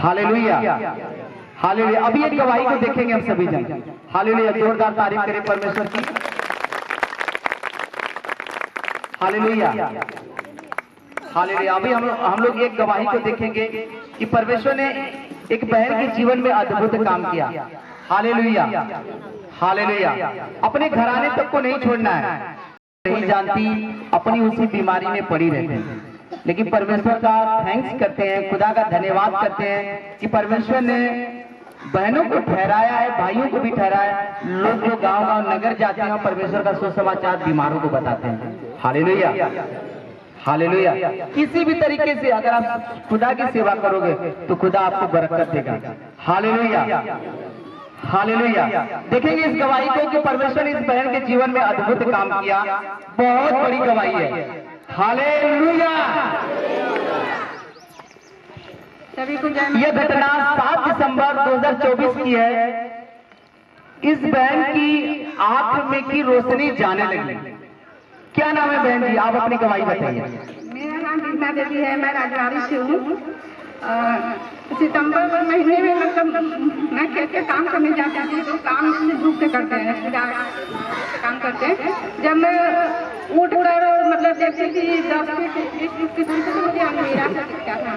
Hallelujah, hallelujah. अभी एक गवाही को देखेंगे हम सभी जन। हालेलुया, जोरदार तारीफ करें परमेश्वर की। Hallelujah, hallelujah. अभी हम लोग एक गवाही को देखेंगे कि परमेश्वर ने एक बहन के जीवन में अद्भुत काम किया। Hallelujah, hallelujah. अपने घराने तक को नहीं छोड़ना है, नहीं जानती अपनी उसी बीमारी में पड़ी रहती है, लेकिन परमेश्वर का थैंक्स करते हैं, खुदा का धन्यवाद करते हैं कि परमेश्वर ने बहनों को ठहराया है, भाइयों को भी ठहराया है। लोग जो गांव-गांव नगर जाते हैं परमेश्वर का सुसमाचार बीमारों को बताते हैं। Hallelujah, hallelujah. किसी भी तरीके से अगर आप खुदा की सेवा करोगे तो खुदा आपको बरकत देगा। Hallelujah, hallelujah. देखेंगे इस गवाही को कि परमेश्वर ने इस बहन के जीवन में अद्भुत काम किया। बहुत बड़ी गवाही है। हालेलुया। यह घटना 7 दिसंबर 2024 की है। इस बहन की आंख में की रोशनी जाने लगी। क्या नाम है बहन जी? आप अपनी गवाही बताइए। मेरा नाम बीना देवी है, मैं राजवाड़ी से हूँ। सितंबर महीने में मतलब मैं खेत के काम करने जाती थी, तो काम से धूप के करते हैं, काम करते हैं। जब मैं उठ कर मतलब देखती थी 10 फीट की दूरी से, मुझे अंधेरा सा दिखता था।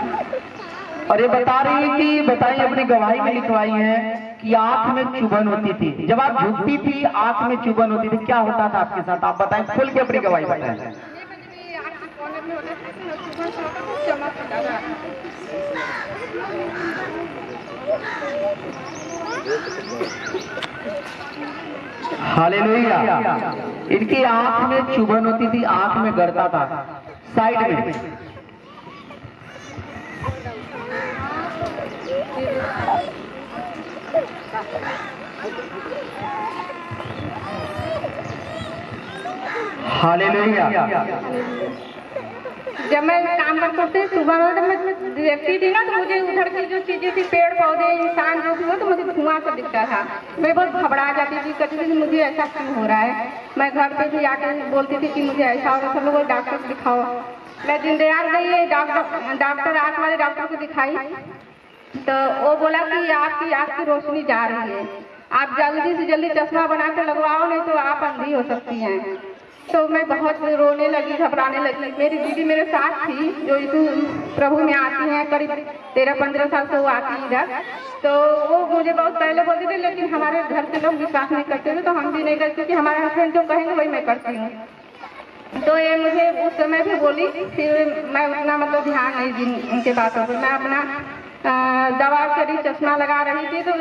और ये बता रही है कि बताइए, अपनी गवाही में लिखवाई है कि आंख में चुभन होती थी। जब आप झुकती थी आंख में चुभन होती थी, क्या होता था आपके साथ? आप बताएं, खुल के अपनी गवाही बताएं। हालेलुया। इनकी आंख में चुभन होती थी, आंख में गड़ता था साइड में। हालेलुया। जब मैं काम करते थे सुबह में, मैं देखती थी ना, तो मुझे उधर की जो चीजें थी, पेड़ पौधे इंसान जो भी हो, तो मुझे धुआं सा दिखता था। मैं बहुत घबरा जाती थी, कहती थी मुझे ऐसा क्यों हो रहा है। मैं घर पे भी आके बोलती थी कि मुझे ऐसा हो रहा है, सब लोग डॉक्टर को दिखाओ। मैं दीनदयाल गई, डॉक्टर आँख वाले डॉक्टर को दिखाई, तो वो बोला कि आपकी आँख की रोशनी जा रही है, आप जल्दी से जल्दी चश्मा बना कर लगवाओ, नहीं तो आप अंधी हो सकती हैं। तो मैं बहुत रोने लगी, घबराने लगी। मेरी दीदी मेरे साथ थी, जो यीशु प्रभु में आती हैं, करीब 13-15 साल से वो आती इधर। तो वो मुझे बहुत पहले बोलती थी, लेकिन हमारे घर के लोग विश्वास नहीं करते थे, तो हम भी नहीं करते कि हमारे हस्बैंड जो कहेंगे वही मैं करती हूँ। तो ये मुझे उस समय भी बोली, फिर मैं उतना मतलब ध्यान नहीं दी उनके बातों पर। मैं अपना दवा करी, चश्मा लगा रही थी। तो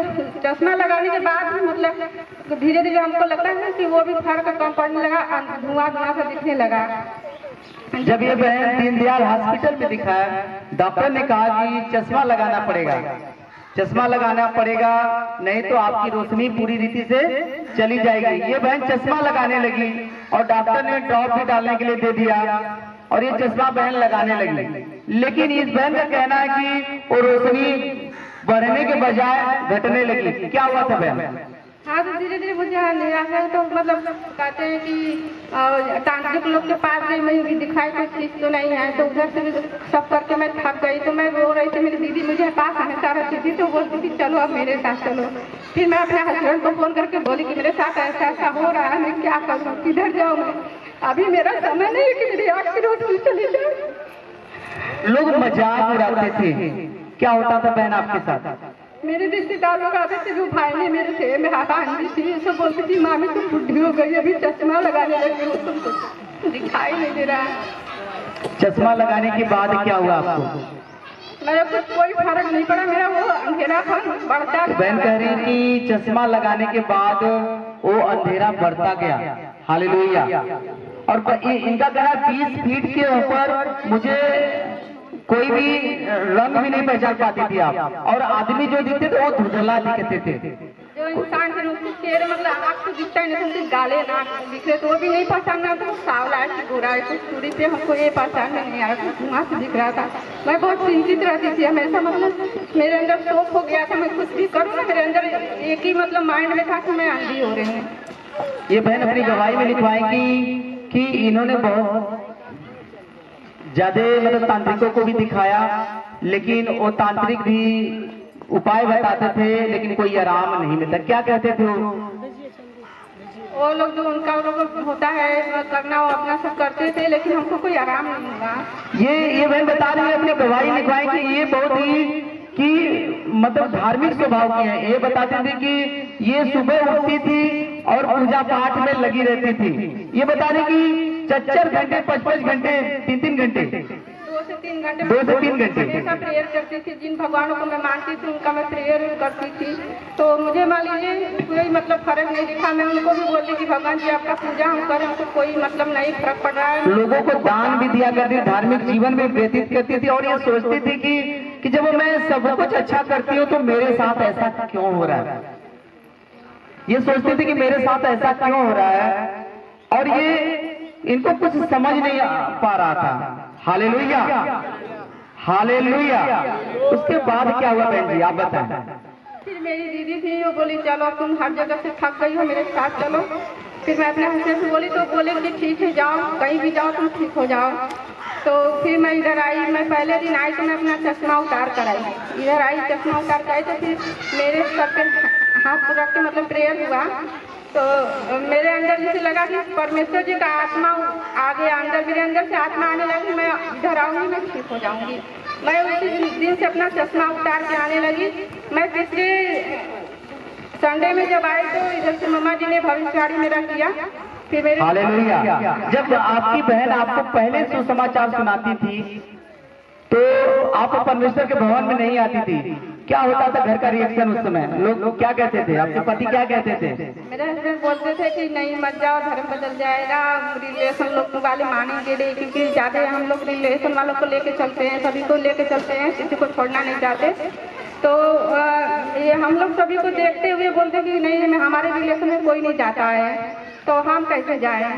चश्मा लगाने के बाद मतलब धीरे धीरे हमको लगता है कि वो भी फर्क कम पड़ने लगा, धुआं धुआं सा दिखने लगा। जब ये बहन दीनदयाल हॉस्पिटल में दिखाया, डॉक्टर ने कहा कि चश्मा लगाना पड़ेगा, चश्मा लगाना पड़ेगा, नहीं तो आपकी रोशनी पूरी रीति से चली जाएगी। ये बहन चश्मा लगाने लगी और डॉक्टर ने ड्रॉप भी डालने के लिए दे दिया और ये चश्मा बहन लगाने लगी। लेकिन इस बहन का कहना है कि वो रोशनी बढ़ने के बजाय घटने लगी। क्या हुआ था बहन? हाँ, तो धीरे धीरे मुझे निराशा, तो मतलब कहते हैं कि तांत्रिक लोग के पास गई, मैं भी दिखाई कोई चीज तो नहीं है। तो उधर से सब करके मैं थक गई, तो मैं रो रही थी। मेरी दीदी मुझे पास हमेशा रहती थी, तो बोलती थी चलो अब मेरे साथ चलो। फिर मैं अपने हस्बैंड को फोन करके बोली कि मेरे साथ ऐसा ऐसा हो रहा है, मैं क्या करूँ, किधर जाऊँ मैं, अभी मेरा समय नहीं है कि मेरी आँख की रोशनी चली जाए। लोग मजाक उड़ाते थे। क्या होता था बहन आपके साथ? मेरे रिश्तेदार लोग आते थे, जो भाई ने मेरे से मेरा बहन थी, सब बोलती थी मामी तुम बुढ़ी हो गई, अभी चश्मा लगाने लगी हो, तुमको दिखाई नहीं दे रहा है। चश्मा लगाने के बाद क्या हुआ आपको? मेरा कुछ कोई फर्क नहीं पड़ा, मेरा वो अंधेरापन बढ़ता। बहन कह रही कि चश्मा लगाने के बाद वो अंधेरा बढ़ता गया। हालेलुया। और इनका कहना 20 फीट के ऊपर मुझे कोई भी रंग भी नहीं पहचान पाती थी आप, और आदमी जो दिखते थे वो धुंधला दिखते थे। जो इंसान के रूप में चेहरे मतलब आँख तो दिखता ही नहीं, गाले नाक दिख रहे तो वो भी नहीं पहचानना, तो सावला है कि गोरा है, कुछ दूरी पे हमको ये पहचान नहीं आ रहा, धुआं से दिख रहा था। मैं बहुत चिंतित रहती थी हमेशा, मतलब मेरे अंदर शौक हो गया था, मैं कुछ भी करूँ ना, मेरे अंदर एक ही मतलब माइंड में था कि मैं अंधी हो रही हूँ। ये बहन अपनी गवाही में लिखवाएंगी कि इन्होंने बहुत ज्यादा मतलब तांत्रिकों को भी दिखाया, लेकिन वो तांत्रिक भी उपाय बताते थे लेकिन कोई आराम नहीं मिलता, क्या कहते थे वो लोग जो उनका लोग होता है करना वो अपना सब करते थे, लेकिन हमको कोई आराम नहीं हुआ। ये बहन बता रही है, अपनी गवाही लिखवाई कि ये बहुत ही कि मतलब धार्मिक स्वभाव की है। ये बताते थे कि ये सुबह उठती थी और पूजा पाठ में लगी रहती थी। ये बता रही कि 4 घंटे 5 घंटे 3 घंटे 2 से 3 घंटे हमेशा प्रेयर करती थी। जिन भगवानों को मैं मानती थी उनका मैं प्रेयर करती थी। तो मुझे मान लीजिए कोई मतलब फर्क नहीं दिखा। मैं उनको भी बोलती कि भगवान जी आपका पूजा हम करें, हमको कोई मतलब नहीं फर्क पड़ रहा है। लोगों को दान भी दिया करती, धार्मिक जीवन में व्यतीत करती थी और ये सोचती थी कि जब मैं सब कुछ अच्छा करती हूँ तो मेरे साथ ऐसा क्यों हो रहा है। ये सोचती थी कि मेरे साथ ऐसा क्यों हो रहा है, और ये इनको कुछ समझ नहीं पा रहा था। Hallelujah hallelujah. उसके बाद क्या हुआ बहन जी, आप बताएं। फिर मेरी दीदी थी, वो बोली चलो तुम हर जगह से थक गई हो, मेरे साथ चलो। फिर मैं अपने हस्बैंड से बोली तो बोले कि ठीक है जाओ, कहीं भी जाओ तुम ठीक हो जाओ। तो फिर मैं इधर आई। मैं पहले दिन आई तो मैं अपना चश्मा उतार कर आई। इधर आई चश्मा उतार कर आई तो फिर मेरे सर पे हाथ रख के मतलब प्रेयर हुआ। तो मेरे अंदर जैसे लगा कि परमेश्वर जी का आत्मा आ गया अंदर, मेरे अंदर से आत्मा आने लगी, मैं इधर आऊँगी, मैं ठीक हो जाऊँगी। मैं उसी दिन से अपना चश्मा उतार के आने लगी। मैं पिछले संडे में जब आई तो इधर से मम्मा जी ने भविष्यवाणी मेरा किया। फिर मेरे हालेलुया। जब आपकी बहन आपको पहले सुसमाचार सुनाती थी तो आप परमेश्वर के भवन में नहीं आती थी, क्या होता था घर का रिएक्शन उस समय? लोग क्या कहते थे, आपके पति क्या कहते थे? मेरे हस्बैंड बोलते थे कि नहीं मत जाओ, धर्म बदल जाएगा, रिलेशन लोग वाले मानेंगे नहीं, क्योंकि ज्यादा हम लोग रिलेशन वालों को लेके चलते हैं, सभी को लेके चलते हैं, किसी को छोड़ना नहीं चाहते। तो ये हम लोग सभी को देखते हुए बोलते कि नहीं हमारे रिलेशन में कोई नहीं जाता है तो हम कैसे जाएं।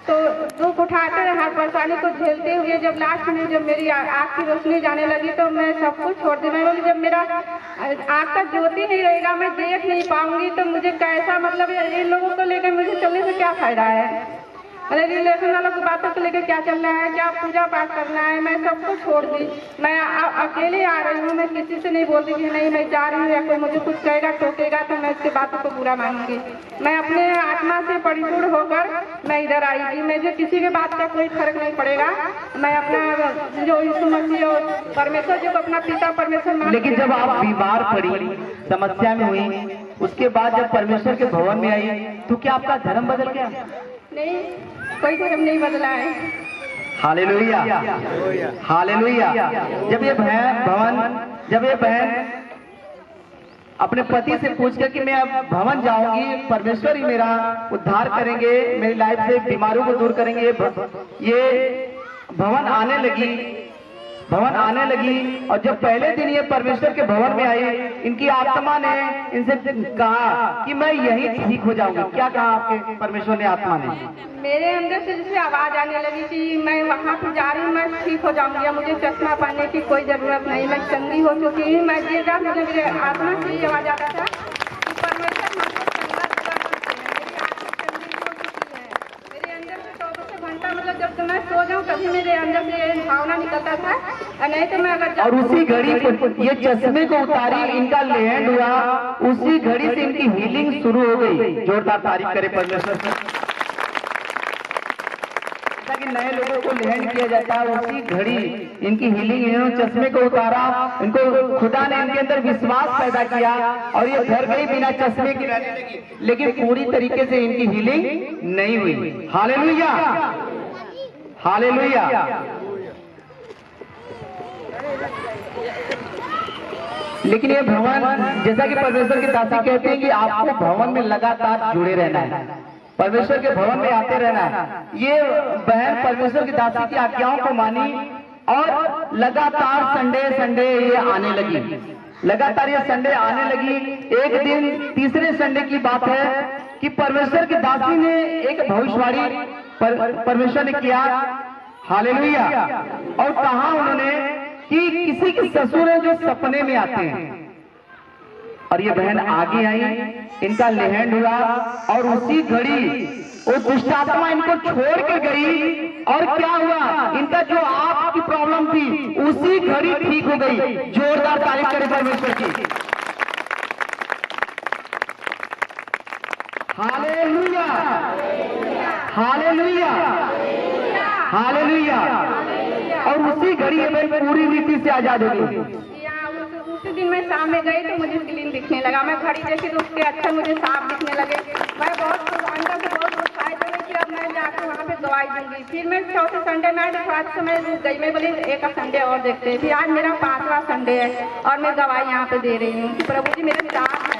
तो दुख उठाते रहे, हर परेशानी को झेलते हुए जब लास्ट में जब मेरी आँख की रोशनी जाने लगी तो मैं सब कुछ छोड़ दी। मैं बोली जब मेरा आँख का ज्योति नहीं रहेगा, मैं देख नहीं पाऊंगी, तो मुझे कैसा मतलब इन लोगों को लेकर मुझे चलने से क्या फायदा है। अरे रिलेशन वालों की बातों को लेकर क्या चलना है, क्या पूजा पाठ करना है। मैं सबको छोड़ दी। मैं अकेले आ रही हूँ, मैं किसी से नहीं बोलती कि नहीं मैं जा रही हूँ या कोई मुझे कुछ कहेगा टोकेगा तो मैं उसकी बातों को बुरा मानूंगी। मैं अपने आत्मा से परिपूर्ण होकर मैं इधर आई थी। मुझे किसी के बात का कोई फर्क नहीं पड़ेगा। मैं अपना जो यीशु मसीह और परमेश्वर जो अपना पिता परमेश्वर मान। लेकिन जब आप बीमार पड़ी, समस्या में हुई, उसके बाद जब परमेश्वर के भवन में आई तो क्या आपका धर्म बदल गया? नहीं, कोई धर्म नहीं बदला है। Hallelujah hallelujah. जब ये बहन अपने पति से पूछ कर कि मैं अब भवन जाऊंगी, परमेश्वर ही मेरा उद्धार करेंगे, मेरी लाइफ से बीमारियों को दूर करेंगे, ये भवन आने लगी। और जब पहले दिन ये परमेश्वर के भवन में आई, इनकी आत्मा ने इनसे कहा कि मैं यही ठीक हो जाऊंगी। क्या कहा आपके परमेश्वर ने, आत्मा ने? मेरे अंदर से जैसे आवाज आने लगी कि मैं वहाँ पे जा रही हूँ, मैं ठीक हो जाऊंगी, मुझे चश्मा पहनने की कोई जरूरत नहीं, मैं चंगी हो चुकी हूँ। मैं ये रात मुझे मेरे आत्मा से ही आवाज आता था कि परमेश्वर हमको चंगा कर सकते हैं। मेरी आत्मा चंगी हो चुकी है। मेरे अंदर से 24 घंटा मतलब जब मैं सो जाऊँ तभी मेरे अंदर से भावना निकलता था, और नहीं तो मैं अगर और उसी घड़ी ये चश्मे को उतारी, इनका लैंड हुआ, उसी घड़ी से इनकी हीलिंग शुरू हो गई। जोरदार तारीफ करे परमेश्वर से। कि नए लोगों को लैंड किया जाता है, उसी घड़ी इनकी हीलिंग, इन्होंने चश्मे को उतारा, इनको खुदा ने इनके अंदर विश्वास पैदा किया और ये घर गई बिना चश्मे की रहने लगी, लेकिन पूरी तरीके से इनकी हीलिंग नहीं हुई। Hallelujah hallelujah. लेकिन ये भवन, जैसा कि परमेश्वर की दासी कहते हैं कि आपको भवन में लगातार जुड़े रहना है, परमेश्वर के भवन में आते रहना है। ये बहन परमेश्वर की दासी की आज्ञाओं को मानी और लगातार संडे ये आने लगी, लगातार ये संडे आने लगी। एक दिन तीसरे संडे की बात है कि परमेश्वर की दासी ने एक भविष्यवाणी परमेश्वर ने किया। हालेलुया। और कहा उन्होंने कि किसी के ससुर है जो सपने में आते हैं, और ये बहन आगे आई, इनका लैंड हुआ और उसी घड़ी वो दुष्ट आत्मा इनको छोड़ के गई। और क्या हुआ, इनका जो आपकी प्रॉब्लम थी उसी घड़ी ठीक हो गई। जोरदार तारीफ करें परमेश्वर की। Hallelujah, hallelujah, hallelujah. और उसी घड़ी ये बहन पूरी रीति से आजाद हो गई। उसी दिन मैं शाम में गई तो मुझे क्लीन दिखने लगा। मैं घड़ी देखी तो उसके अच्छा मुझे साफ दिखने लगे। मैं बहुत अंदर से बहुत उत्साहित हो गई कि अब मैं जाकर वहाँ पे दवाई दूंगी। फिर मैं चौथे संडे में आई तो थोड़ा समय रुक गई। मैं बोली एक संडे और देखते हैं। फिर आज मेरा 5वां संडे है और मैं दवाई यहाँ पे दे रही हूँ। प्रभु जी मेरे साथ है।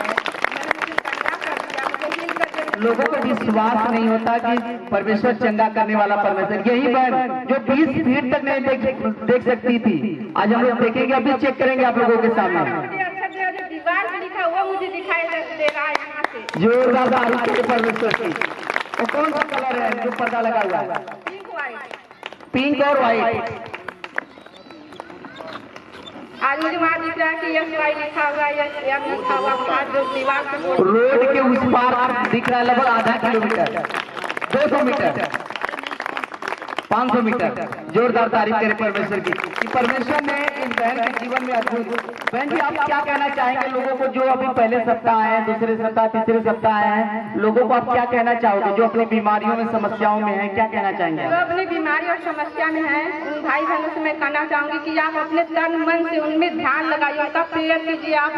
लोगों को विश्वास नहीं होता कि परमेश्वर चंगा करने वाला परमेश्वर। यही बहन जो 20 फीट तक नहीं देख सकती थी, आज हम लोग देखेंगे, अभी चेक करेंगे आप लोगों के सामने। दीवार पे लिखा हुआ मुझे दिखाई दे रहा है यहाँ से। जोरदार तारीफ करें परमेश्वर की। वो कौन सा कलर है जो पर्दा लगा हुआ है? पिंक और व्हाइट। आज मुझे वहाँ दिख रहा है कि यस वाई लिखा हुआ है, यस एम लिखा हुआ है। जो दीवार पे रोड के उस पार दिख रहा है लगभग आधा किलोमीटर, 200 मीटर, 500 मीटर। जोरदार तारीफ करें परमेश्वर की कि परमेश्वर ने इस बहन के जीवन में अद्भुत। बहन जी आप क्या कहना चाहेंगे लोगों को जो अभी पहले सप्ताह आए हैं, दूसरे सप्ताह, तीसरे सप्ताह आए हैं, लोगों को आप क्या कहना चाहोगे जो अपनी बीमारियों में समस्याओं में है, क्या कहना चाहेंगे? जो अपनी बीमारी और समस्या में है उन भाई बहनों से मैं कहना चाहूंगी कि आप अपने तन मन से उनमें ध्यान लगाइए, उनका प्रेयर कीजिए। आप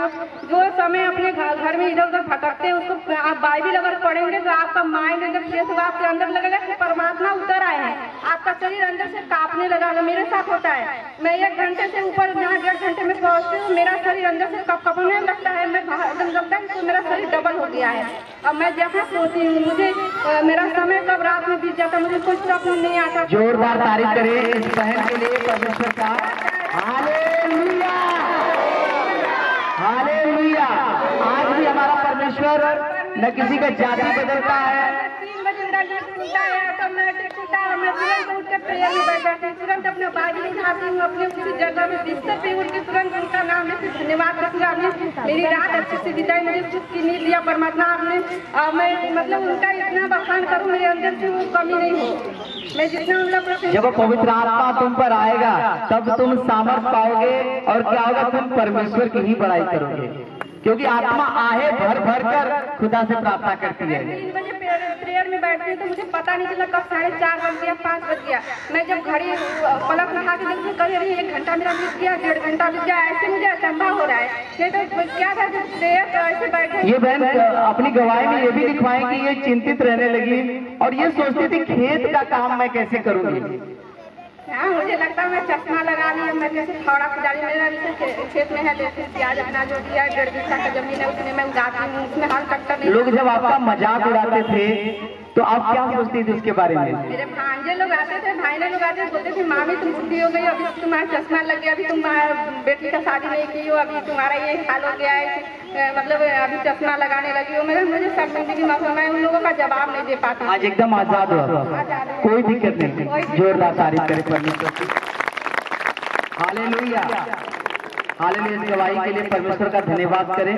जो समय अपने घर में इधर उधर भटकते हैं उसको आप बाइबिल अगर पढ़ेंगे तो आपका माइंड एकदम फ्रेश होगा। आपके अंदर लगेगा कि परमात्मा उतर आए हैं। आपका शरीर अंदर से कांपने लगा। मेरे साथ होता है, मैं 1 घंटे से ऊपर यहाँ 1.5 घंटे में पहुँचती हूँ, मेरा शरीर अंदर से कपकपाने लगता है। मैं एकदम लगता है तो मेरा शरीर डबल हो गया है। अब मैं जहाँ सोती हूँ मुझे मेरा समय कब रात में बीत जाता, मुझे कुछ सपना नहीं आता। जोरदार तारीफ करें इस बहन के लिए परमेश्वर का। Hallelujah, hallelujah. आज भी हमारा परमेश्वर न किसी का जाति बदलता है। 3 बजे खुलता है ऑटोमेटिक खुलता है। मैं तुरंत उठ के प्रेयर में बैठ जाती हूँ, तुरंत अपने बाइबिल उठाती हूँ, अपने उसी जगह में बिस्तर पे उठ के तुरंत उनका नाम लेकर धन्यवाद करती हूँ। आपने मेरी रात अच्छे से बिताई, मुझे सुख की नींद दिया परमात्मा आपने। मैं मतलब उनका इतना बखान करूँ मेरे अंदर से वो कमी नहीं हो। मैं जितना मतलब जब पवित्र आत्मा तुम पर आएगा तब तुम सामर्थ पाओगे और क्या होगा, तुम परमेश्वर की ही बड़ाई करोगे, क्योंकि आत्मा आहे भर भर कर खुदा से प्रार्थना करती है। 3 बजे प्रेयर में बैठती हूँ तो मुझे पता नहीं चला कब 4:30 बज गया, 5 बज गया। मैं जब घड़ी पलक उठा के देखती कभी अभी 1 घंटा मेरा बीत गया, 1.5 घंटा बीत गया, ऐसे मुझे अचंभा हो रहा है। ये तो क्या था प्रेयर ऐसे बैठे। ये बहन अपनी गवाही में ये भी लिखवाएं कि ये चिंतित रहने लगी और ये सोचती थी खेत का काम मैं कैसे करूंगी। हाँ मुझे लगता है मैं चश्मा लगा ली, मैं जैसे फावड़ा खुदारी मेरा खेत में है, जैसे प्याज अपना जो दिया 1.5 बीघा का जमीन है उसमें मैं उगाती हूँ, उसमें हर ट्रैक्टर। लोग जब आपका मजाक उड़ाते थे तो आप क्या सोचती थी उसके बारे में? मेरे भांजे लोग आते थे, भाईने लोग आते थे, बोलते थे मामी तुम बुढ़ी हो गई, अभी तुम्हारा चश्मा लग गया, अभी तुम बेटी का शादी नहीं की हो, अभी तुम्हारा ये हाल हो गया है, मतलब अभी चश्मा लगाने लगी हो। मुझे शर्मिंदगी की मतलब मैं उन लोगों का जवाब नहीं दे पाती। आज एकदम आजाद हो, कोई दिक्कत नहीं। जोरदार तारीफ करें परमेश्वर की। Hallelujah, hallelujah. इस गवाही के लिए परमेश्वर का धन्यवाद करें।